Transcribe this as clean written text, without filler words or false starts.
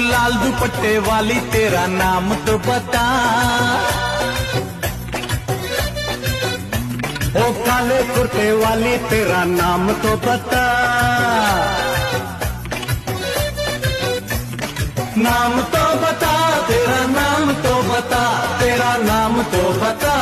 लाल दुपट्टे वाली तेरा नाम तो बता। ओ काले कुर्ते वाली तेरा नाम तो बता। नाम तो बता, तेरा नाम तो बता, तेरा नाम तो बता।